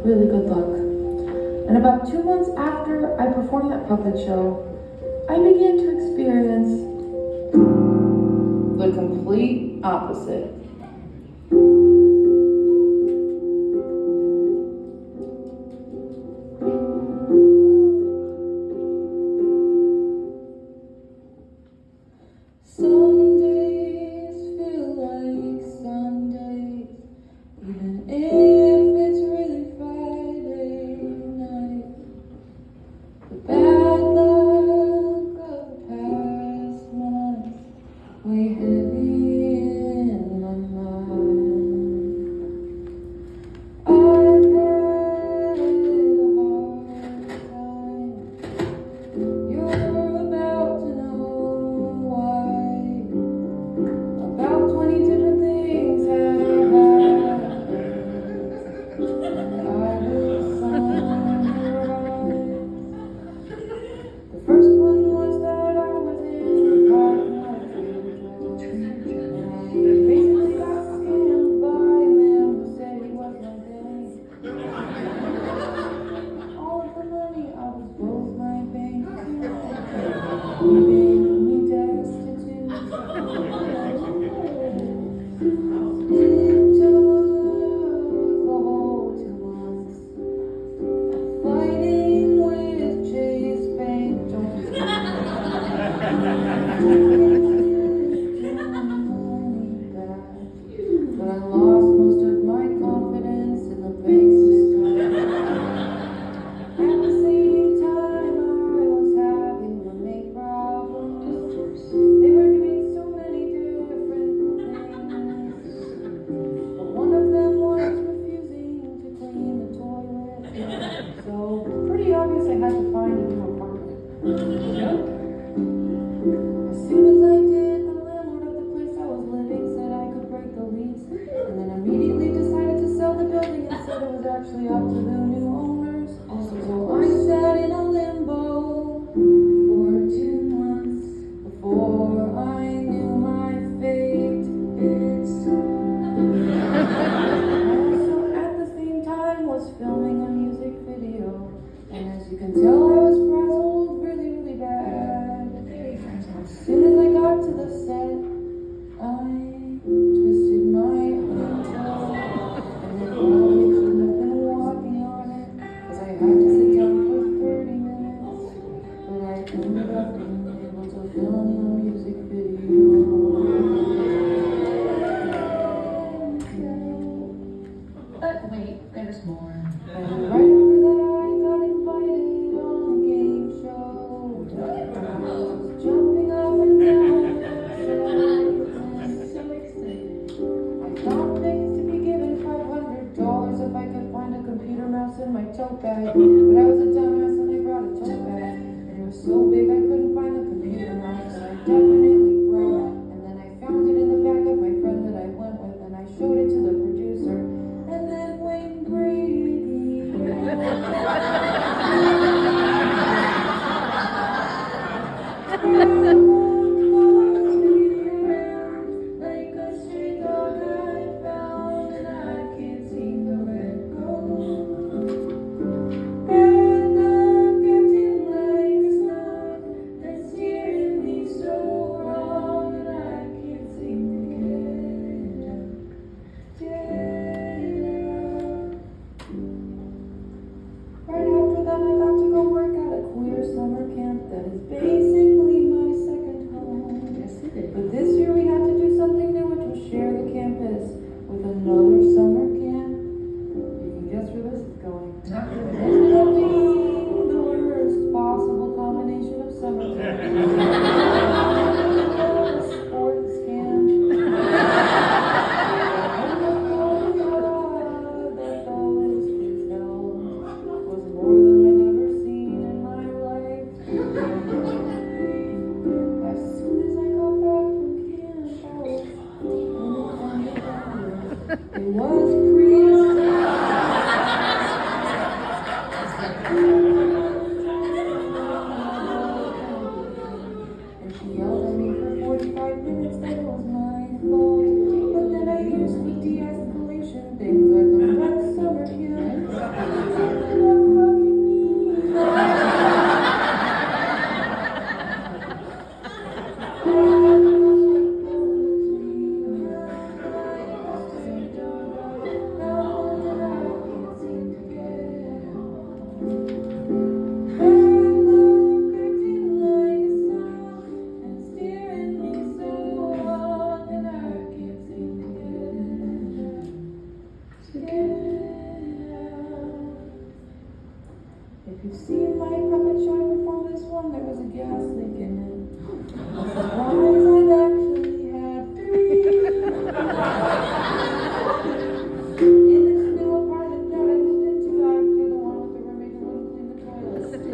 really good luck. And about 2 months after I performed that puppet show, I began to experience the complete opposite. Some days feel like Sundays, even if it's really Friday night. The bad luck of the past months weigh heavy in my mind. I've had a hard time. You're about to know why. About 20 different things have happened. I was sunrise. The first one was that I was in the parking lot of Trader Joe's. And I basically got scammed by a man who said he was my daddy. All of the money I was both my bank account. He made me destitute. It took the whole 2 months fighting with Chase Bank Jones. But I lost most of my confidence in the bank system. At the same time, I was having to make problems. They were doing so many different things. But one of them was refusing to clean the toilet. So, pretty obvious I had to find a new apartment. As soon as I did, the landlord of the place I was living said I could break the lease, and then immediately decided to sell the building and said it was actually up to the new owners. So I sat in a limbo for 2 months before I knew my fate. Also, at the same time, was filming a music video, and as you can tell, I was frazzled really, really bad. As soon as I got to the set, I twisted my ankle, and it probably shouldn't have been walking on it, because I had to sit down for 30 minutes, but I ended up being able to film a music video. But wait, there's more. And right after that, I got invited on a game show. I was jumping up and down, so excited. I got picked to be given $500 if I could find a computer mouse in my tote bag. But I was a dumbass and I brought a tote bag. And it was so big I couldn't find the computer mouse. I definitely brought it. And then I found it in the bag of my friend that I went with, and I showed it to the producer. And then Wayne Brady. Like a stray dog I found, and I can't seem to let go. Bad luck acting like it's not, that's steering me so wrong, and I can't seem to get it out. Right after that, I got to go work at a queer summer camp that is basically my second home. Yes, it is. But this year we had to do something new, which was share the campus with another summer camp. You can guess where this is going. Not It really. ended up being the worst possible combination of summer camp. Sports camp. And the thought that those kids held was more than I'd ever seen in my life. As soon as I got back from camp, it was crazy. you've seen my puppet show before this one, there was a gas leak in it. Surprise, I've actually had 3. In this new apartment that I moved into after the one with the roommate who wouldn't clean the toilets. We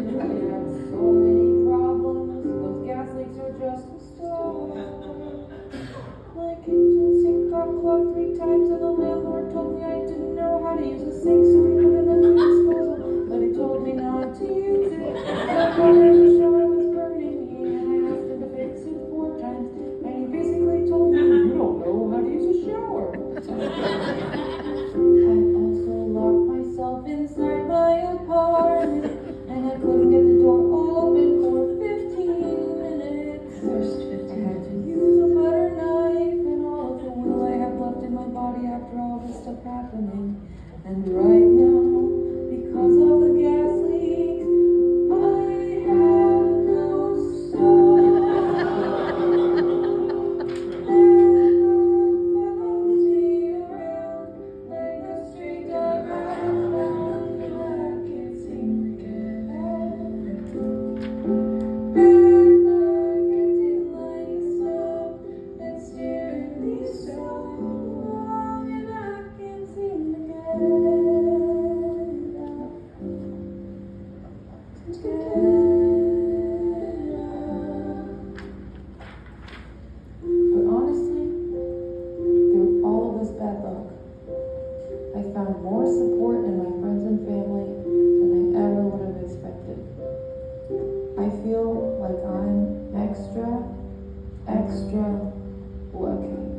have so many problems, those gas leaks are just a start. My kitchen sink got clogged 3 times and the landlord told me I didn't know how to use a sink, so he put it under disposal, but he told me not to use it. The water in the shower was burning me and I asked him to fix it 4 times, and he basically told me, you don't know how to use a shower. I also locked myself inside my apartment and I couldn't get the door open for 15 minutes. First I 15 had to minutes. use a butter knife and all of the will I have left in my body after all this stuff happening. And right now, because of the gas leaks, I have no soul. And follows me around like the street dog I found that I can't seem to get out. And I acting like so and staring me so long and I can't seem to get out. But honestly, through all of this bad luck, I found more support in my friends and family than I ever would have expected. I feel like I'm extra lucky.